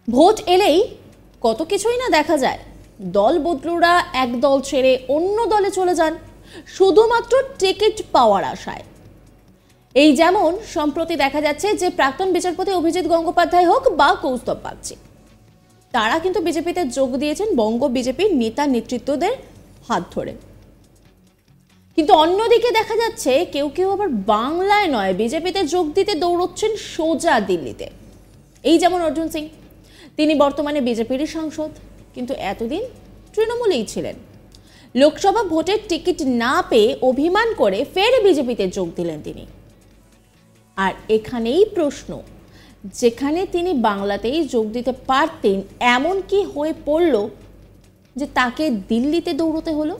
Vote এলেই কত কিছুই না দেখা যায়। দল বদলুরা এক দল ছেড়ে অন্য দলে চলে যান শুধুমাত্র টিকিট পাওয়ার আশায়। এই যেমন সম্প্রতি দেখা যাচ্ছে যে প্রাক্তন বিচারপতি অভিজিৎ গঙ্গোপাধ্যায় হোক বা কৌস্তব বাগচি, তারা কিন্তু বিজেপিতে যোগ দিয়েছেন বঙ্গ বিজেপির নেতা নেতৃত্বদের হাত ধরে। কিন্তু অন্যদিকে দেখা যাচ্ছে কেউ কেউ আবার বাংলায় নয় বিজেপিতে যোগ দিতে দৌড়চ্ছেন সোজা দিল্লিতে। এই যেমন অর্জুন সিং, তিনি বর্তমানে বিজেপিরই সাংসদ, কিন্তু এতদিন তৃণমূলেই ছিলেন। লোকসভা ভোটের টিকিট না পেয়ে অভিমান করে ফের বিজেপিতে যোগ দিলেন তিনি। আর এখানেই প্রশ্ন, যেখানে তিনি বাংলাতেই যোগ দিতে পারতেন এমন কি হয়ে পড়ল যে তাকে দিল্লিতে দৌড়তে হলো?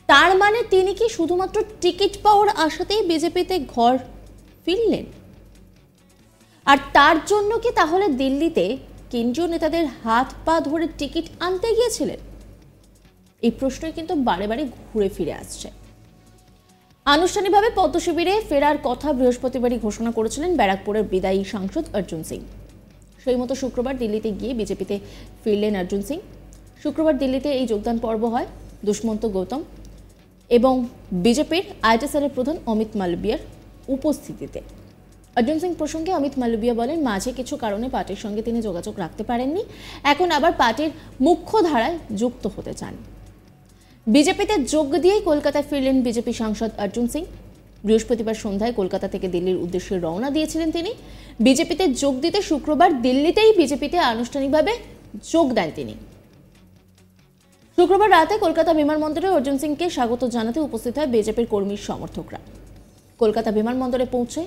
তার মানে তিনি কি শুধুমাত্র টিকিট পাওয়ার আশাতেই বিজেপিতে ঘর ফিরলেন? আর তার জন্য কি তাহলে দিল্লিতে কেন্দ্রীয় নেতাদের হাত পা ধরে টিকিট আনতে গিয়েছিলেন? এই প্রশ্নই কিন্তু বারে বারে ঘুরে ফিরে আসছে। আনুষ্ঠানিকভাবে পদ্ম শিবিরে ফেরার কথা বৃহস্পতিবারই ঘোষণা করেছিলেন ব্যারাকপুরের বিদায়ী সাংসদ অর্জুন সিং। সেই মতো শুক্রবার দিল্লিতে গিয়ে বিজেপিতে ফিরলেন অর্জুন সিং। শুক্রবার দিল্লিতে এই যোগদান পর্ব হয় দুষ্মন্ত গৌতম এবং বিজেপির আইটি সেলের প্রধান অমিত মালবিয়ার উপস্থিতিতে। অর্জুন সিং প্রসঙ্গে অমিত মালবিয়া বলেন, মাঝে কিছু কারণে পার্টির সঙ্গে তিনি যোগাযোগ রাখতে পারেননি, এখন আবার পার্টির মুখ্য ধারায় যুক্ত হতে চান। বিজেপিতে যোগ দিয়েই কলকাতায় ফিরলেন বিজেপি সাংসদ অর্জুন সিং। বৃহস্পতিবার সন্ধ্যায় কলকাতা থেকে দিল্লির উদ্দেশ্যে রওনা দিয়েছিলেন তিনি। বিজেপিতে যোগ দিতে শুক্রবার দিল্লিতেই বিজেপিতে আনুষ্ঠানিকভাবে যোগ দেন তিনি। শুক্রবার রাতে কলকাতা বিমানবন্দরে অর্জুন সিংকে স্বাগত জানাতে উপস্থিত হয় বিজেপির কর্মী সমর্থকরা। কলকাতা বিমানবন্দরে পৌঁছে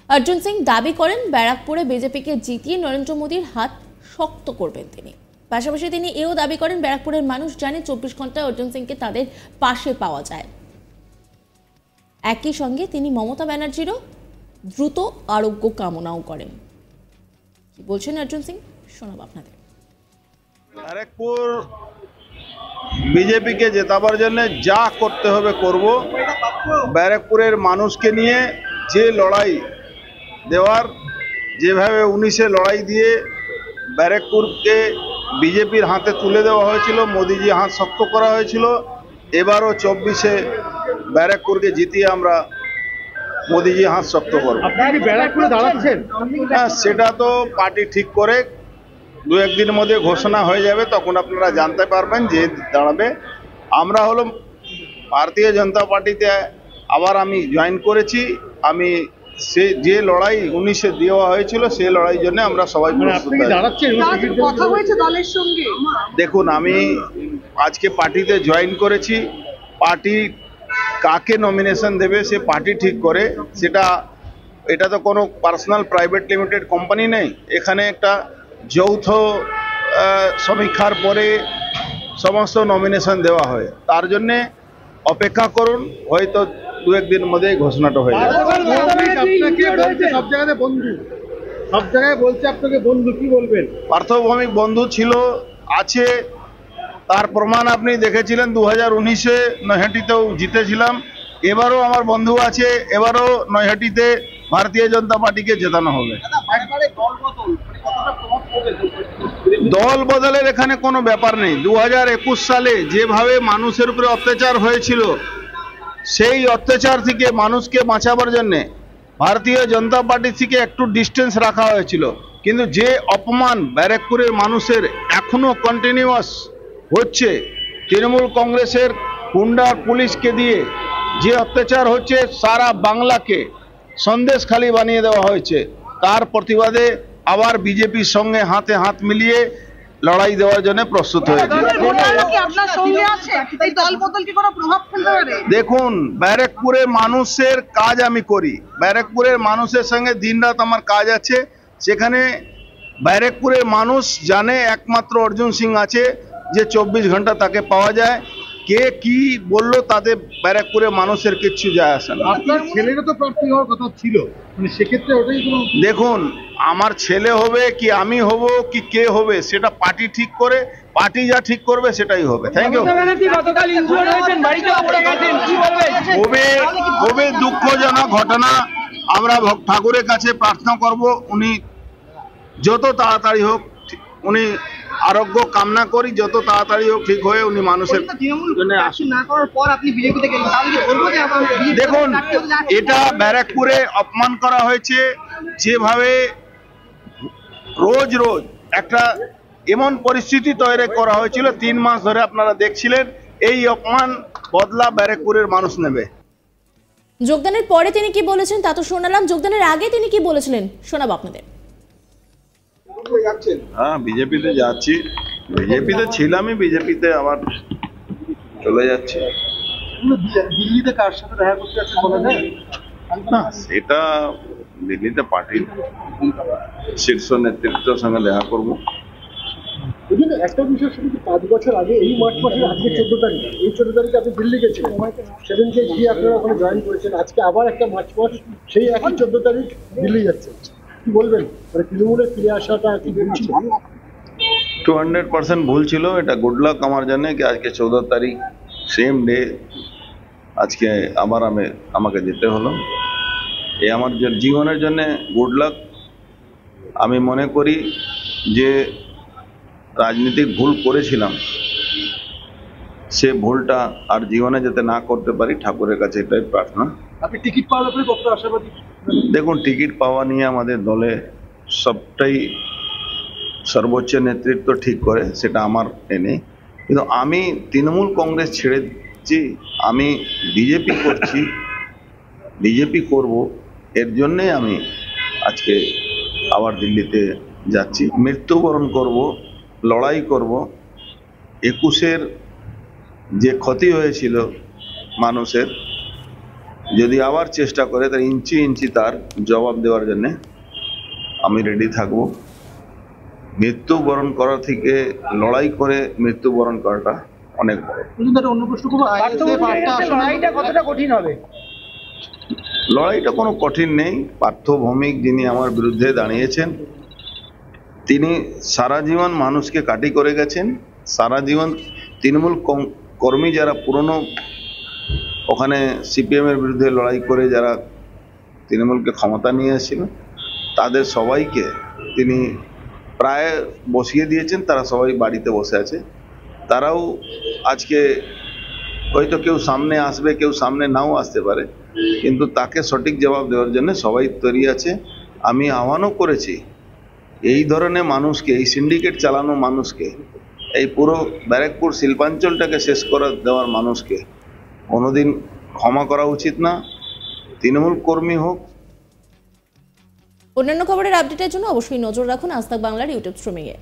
অর্জুন সিং দাবি করেন ব্যারাকপুরে বিজেপিকে জিতিয়ে নরেন্দ্র মোদীর হাত শক্ত করবেন তিনি। পাশাপাশি তিনি এও দাবি করেন ব্যারাকপুরের মানুষ জানে 24 ঘন্টায় অর্জুন সিংকে তাদের পাশে পাওয়া যায়। একই সঙ্গে তিনি মমতা ব্যানার্জিরও দ্রুত আরোগ্য কামনাও করেন। কি বলছেন অর্জুন সিং, শোনাব আপনাদের। ব্যারাকপুর বিজেপিকে জেতাবার জন্য যা করতে হবে করব। ব্যারাকপুরের মানুষকে নিয়ে যে লড়াই দেওয়ার, যেভাবে 19-এ লড়াই দিয়ে ব্যারাকপুরকে বিজেপির হাতে তুলে দেওয়া হয়েছিল, মোদিজি হাত শক্ত করা হয়েছিল, এবারও 24-এ ব্যারাকপুরকে জিতিয়ে আমরা মোদিজি হাত শক্ত করব। হ্যাঁ, সেটা তো পার্টি ঠিক করে 2-1 দিনের মধ্যে ঘোষণা হয়ে যাবে, তখন আপনারা জানতে পারবেন যে দাঁড়াবে। আমরা হলো ভারতীয় জনতা পার্টিতে আবার আমি জয়েন করেছি। আমি সে যে লড়াই 19-এ দেওয়া হয়েছিল সেই লড়াইয়ের জন্য আমরা সবাই প্রস্তুত। দেখুন, আমি আজকে পার্টিতে জয়েন করেছি। পার্টি কাকে নমিনেশন দেবে সে পার্টি ঠিক করে, এটা তো কোনো পার্সোনাল প্রাইভেট লিমিটেড কোম্পানি নেই। এখানে একটা যৌথ সমীক্ষার পরে সমস্ত নমিনেশন দেওয়া হয়। তার জন্যে অপেক্ষা করুন, হয়তো 2-1 দিনের মধ্যেই ঘোষণাটা হয়ে যাবে। সব জায়গায় বলছে আপনাকে বন্ধু, কি বলবেন? পার্থভৌমিক বন্ধু ছিল, আছে, তার প্রমাণ আপনি দেখেছিলেন। 2019-এ নৈহাটিতেও জিতেছিলাম, এবারও আমার বন্ধু আছে, এবারও নৈহাটিতে ভারতীয় জনতা পার্টিকে জেতানো হবে। দল বদলের এখানে কোনো ব্যাপার নেই। 2021 সালে যেভাবে মানুষের উপরে অত্যাচার হয়েছিল, সেই অত্যাচার থেকে মানুষকে বাঁচাবার জন্যে ভারতীয় জনতা পার্টি থেকে একটু ডিস্টেন্স রাখা হয়েছিল। কিন্তু যে অপমান ব্যারাকপুরের মানুষের এখনো কন্টিনিউয়াস হচ্ছে, তৃণমূল কংগ্রেসের গুন্ডা পুলিশকে দিয়ে যে অত্যাচার হচ্ছে, সারা বাংলাকে সন্দেশখালী বানিয়ে দেওয়া হয়েছে, তার প্রতিবাদে আবার বিজেপির সঙ্গে হাতে হাত মিলিয়ে লড়াই দেওয়ার জন্য প্রস্তুত হয়েছে। দেখুন, ব্যারাকপুরের মানুষের কাজ আমি করি, ব্যারাকপুরের মানুষের সঙ্গে দিনরাত আমার কাজ আছে। সেখানে ব্যারাকপুরের মানুষ জানে একমাত্র অর্জুন সিং আছে, যে 24 ঘন্টা তাকে পাওয়া যায়। কে কি বললো তাতে ব্যারাকপুরের মানুষের কিচ্ছু যায় আসে না। আপনার ছেলেরও তো প্রার্থী হওয়ার কথা ছিল, মানে সেক্ষেত্রে ওটাই কোনো। দেখুন, আমার ছেলে হবে কি আমি হব কি কে হবে সেটা পার্টি ঠিক করে, পার্টি যা ঠিক করবে সেটাই হবে। Thank you. খুবই দুঃখজনক ঘটনা। আমরা ঠাকুরের কাছে প্রার্থনা করব উনি যত তাড়াতাড়ি হোক উনি আরোগ্য কামনা করি, যত তাড়াতাড়ি হোক ঠিক হয়ে উনি মানুষের জন্য আসুন। না করার পর আপনি বিজেপিতে গেলেন, তাহলে কি বলবো যে আপনার বিজেপি দেখুন, প্রার্থী হতে যাচ্ছেন? এটা ব্যারাকপুরে অপমান করা হয়েছে, যেভাবে রোজ রোজ একটা এমন পরিস্থিতি তৈরি করা হয়েছিল 3 মাস ধরে আপনারা দেখছিলেন। এই অপমান বদলা ব্যারাকপুরের মানুষ নেবে। যোগদানের পরে তিনি কি বলেছেন তা তো শোনালাম, যোগদানের আগে তিনি কি বলেছিলেন শোনাবো আপনাদের। হ্যাঁ, বিজেপিতে যাচ্ছি, বিজেপিতে ছিলামই, বিজেপিতে আবার চলে যাচ্ছি। দিল্লিতে কার সাথে দেখা করতে যাচ্ছেন বলা যায়? না, সেটা দিল্লিতে পার্টির শীর্ষ নেতৃত্বের সঙ্গে দেখা করব। কিন্তু একটা বিষয়, শুধু 5 বছর আগে এই মার্চ মাসের আজকে 14 তারিখ, এই 14 তারিখে আপনি দিল্লি গেছিলেন, সেদিনকে গিয়ে আপনারা ওখানে জয়েন করেছেন। আজকে আবার একটা মার্চ মাস, সেই একই 14 তারিখ দিল্লি যাচ্ছে, কি বলবেন? মানে তৃণমূলে ফিরে আসাটা কি বলছিল? 200% ভুল ছিল। এটা গুড লাক আমার জন্য কি আজকে 14 তারিখ সেম ডে আজকে আবার আমাকে যেতে হলো। এই আমার জীবনের জন্য গুড লাক। আমি মনে করি যে রাজনীতিক ভুল করেছিলাম, সে ভুলটা আর জীবনে যাতে না করতে পারি, ঠাকুরের কাছে এটাই প্রার্থনা। আপনি টিকিট পাওয়ার ব্যাপারে কত আশাবাদী? দেখুন, টিকিট পাওয়া নিয়ে আমাদের দলে সবটাই সর্বোচ্চ নেতৃত্ব ঠিক করে, সেটা আমার নেই। কিন্তু আমি তৃণমূল কংগ্রেস ছেড়ে দিচ্ছি, আমি বিজেপি করছি, বিজেপি করব, এর জন্যে আমি আজকে আবার দিল্লিতে যাচ্ছি। মৃত্যুবরণ করব, লড়াই করব। 21-এর যে ক্ষতি হয়েছিল মানুষের, যদি আবার চেষ্টা করে তার ইঞ্চি ইঞ্চি তার জবাব দেওয়ার জন্যে আমি রেডি থাকব। মৃত্যুবরণ করা থেকে লড়াই করে মৃত্যুবরণ করাটা অনেক বড়। অন্য প্রশ্ন করবো, লড়াইটা কতটা কঠিন হবে? লড়াইটা কোনো কঠিন নেই। পার্থ ভৌমিক যিনি আমার বিরুদ্ধে দাঁড়িয়েছেন, তিনি সারা জীবন মানুষকে কাটি করে গেছেন। সারা জীবন তৃণমূল কর্মী যারা পুরনো ওখানে সিপিএম এর বিরুদ্ধে লড়াই করে যারা তৃণমূলকে ক্ষমতা নিয়ে এসেছিল, তাদের সবাইকে তিনি প্রায় বসিয়ে দিয়েছেন। তারা সবাই বাড়িতে বসে আছে। তারাও আজকে হয়তো কেউ সামনে আসবে, কেউ সামনে নাও আসতে পারে, কিন্তু তাকে সঠিক জবাব দেওয়ার জন্য সবাই তৈরি আছে। আমি আহ্বানও করেছি এই ধরনের মানুষকে, এই সিন্ডিকেট চালানো মানুষকে, এই পুরো ব্যারাকপুর শিল্পাঞ্চলটাকে শেষ করে দেওয়ার মানুষকে কোনোদিন ক্ষমা করা উচিত না, তৃণমূল কর্মী হোক। অন্যান্য খবরের আপডেটের জন্য অবশ্যই নজর রাখুন আজ তাক বাংলার ইউটিউব স্ট্রিমিংয়ে।